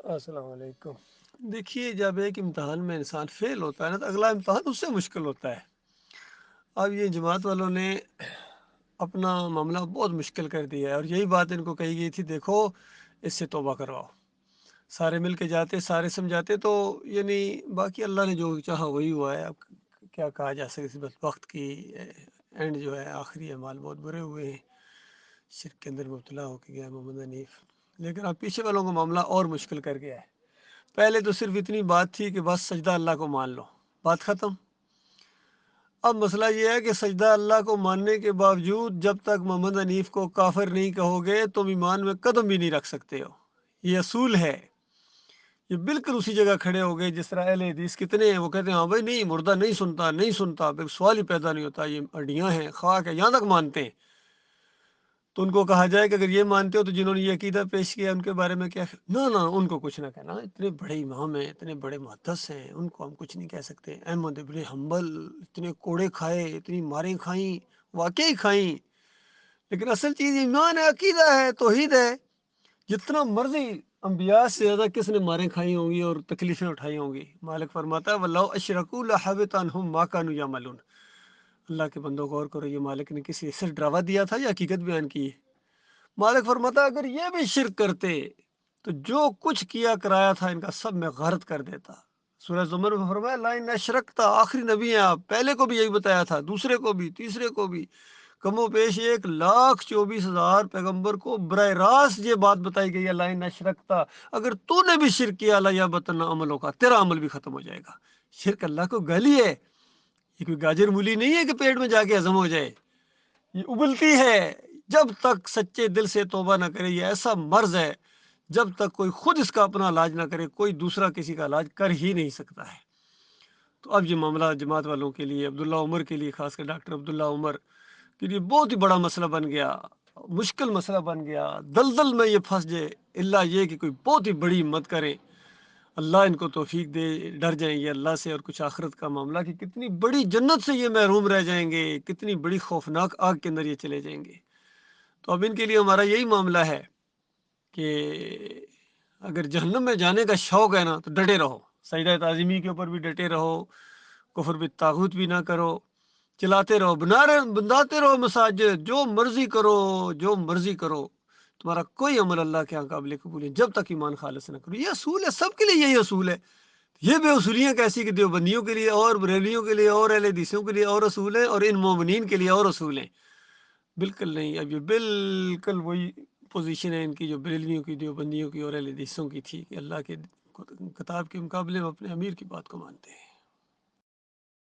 السلام علیکم۔ دیکھیے، جب ایک امتحان میں انسان فیل ہوتا ہے نا تو اگلا امتحان اس سے مشکل ہوتا ہے۔ اب یہ جماعت والوں نے اپنا معاملہ بہت مشکل کر دیا ہے، اور یہی بات ان کو کہی گئی تھی، دیکھو اس سے توبہ کرواؤ۔ سارے مل کے جاتے، سارے سمجھاتے، تو یعنی باقی اللہ نے جو چاہا وہی ہوا ہے۔ اب کیا کہا جا سکے، اس وقت کی اینڈ جو ہے، آخری اعمال بہت برے ہوئے ہیں۔ شرک کے اندر مبتلا ہو کے گیا محمد حنیف، لیکن اب پیچھے والوں کا معاملہ اور مشکل کر گیا ہے۔ پہلے تو صرف اتنی بات تھی کہ بس سجدہ اللہ کو مان لو، بات ختم۔ اب مسئلہ یہ ہے کہ سجدہ اللہ کو ماننے کے باوجود جب تک محمد حنیف کو کافر نہیں کہو گے تم ایمان میں قدم بھی نہیں رکھ سکتے ہو۔ یہ اصول ہے۔ یہ بالکل اسی جگہ کھڑے ہو گئے جس طرح اہل حدیث کتنے ہیں، وہ کہتے ہیں ہاں بھائی نہیں، مردہ نہیں سنتا، نہیں سنتا، پھر سوال ہی پیدا نہیں ہوتا، یہ ہڈیاں ہیں، خاک ہے، یہاں تک مانتے ہیں۔ تو ان کو کہا جائے کہ اگر یہ مانتے ہو تو جنہوں نے یہ عقیدہ پیش کیا ان کے بارے میں کیا؟ نہ ان کو کچھ نہ کہنا، اتنے بڑے امام ہیں، اتنے بڑے محدث ہیں، ان کو ہم کچھ نہیں کہہ سکتے۔ احمد ابن حنبل اتنے کوڑے کھائے، اتنی ماریں کھائیں، واقعی کھائیں، لیکن اصل چیز ایمان ہے، عقیدہ ہے، توحید ہے۔ جتنا مرضی انبیاء سے زیادہ کس نے ماریں کھائی ہوں گی اور تکلیفیں اٹھائی ہوں گی؟ مالک فرماتا ہے وَلَوْ أَشْرَكُوا لَحَبِطَ عَنْهُمْ مَا كَانُوا يَعْمَلُونَ۔ اللہ کے بندوں غور کرو، یہ مالک نے کسی صرف ڈراوا دیا تھا یا حقیقت بیان کی ہے؟ مالک فرماتا ہے اگر یہ بھی شرک کرتے تو جو کچھ کیا کرایا تھا ان کا سب میں غارت کر دیتا۔ سورہ زمر میں فرمایا لَإِنْ أَشْرَكْتَ، آخری نبی ہیں آپ، پہلے کو بھی یہی بتایا تھا، دوسرے کو بھی، تیسرے کو بھی، کم و بیش 1,24,000 پیغمبر کو براہ راست یہ بات بتائی گئی ہے لَإِنْ أَشْرَكْتَ، اگر تو نے بھی شرک کیا لَيَحْبَطَنَّ عَمَلُكَ، تیرا عمل بھی ختم ہو جائے گا۔ شرک اللہ کو گالی ہے، یہ کوئی گاجر مولی نہیں ہے کہ پیٹ میں جا کے ہضم ہو جائے، یہ ابلتی ہے۔ جب تک سچے دل سے توبہ نہ کرے، یہ ایسا مرض ہے، جب تک کوئی خود اس کا اپنا علاج نہ کرے کوئی دوسرا کسی کا علاج کر ہی نہیں سکتا ہے۔ تو اب یہ معاملہ جماعت والوں کے لیے، عبداللہ عمر کے لیے، خاص کر ڈاکٹر عبداللہ عمر کے لیے بہت ہی بڑا مسئلہ بن گیا، مشکل مسئلہ بن گیا۔ دلدل میں یہ پھنس جائے، اللہ یہ کہ کوئی بہت ہی بڑی ہمت کرے، اللہ ان کو توفیق دے، ڈر جائیں یہ اللہ سے اور کچھ آخرت کا معاملہ کہ کتنی بڑی جنت سے یہ محروم رہ جائیں گے، کتنی بڑی خوفناک آگ کے اندر یہ چلے جائیں گے۔ تو اب ان کے لیے ہمارا یہی معاملہ ہے کہ اگر جہنم میں جانے کا شوق ہے نا تو ڈٹے رہو، سجدہ تعظیمی کے اوپر بھی ڈٹے رہو، کفر بالطاغوت بھی نہ کرو، چلاتے رہو، بناتے رہو مساجد، جو مرضی کرو، جو مرضی کرو، تمہارا کوئی عمل اللہ کے یہاں قابل قبول ہے جب تک ایمان خالص نہ کرو۔ یہ اصول ہے، سب کے لیے یہی اصول ہے۔ یہ بے اصولیاں کیسی کہ دیوبندیوں کے لیے اور بریلیوں کے لیے اور اہل حدیثوں کے لیے اور اصول ہیں اور ان مومنین کے لیے اور اصول ہیں؟ بالکل نہیں۔ اب یہ بالکل وہی پوزیشن ہے ان کی جو بریلویوں کی، دیوبندیوں کی اور اہل حدیثوں کی تھی کہ اللہ کے کتاب کے مقابلے میں اپنے امیر کی بات کو مانتے ہیں۔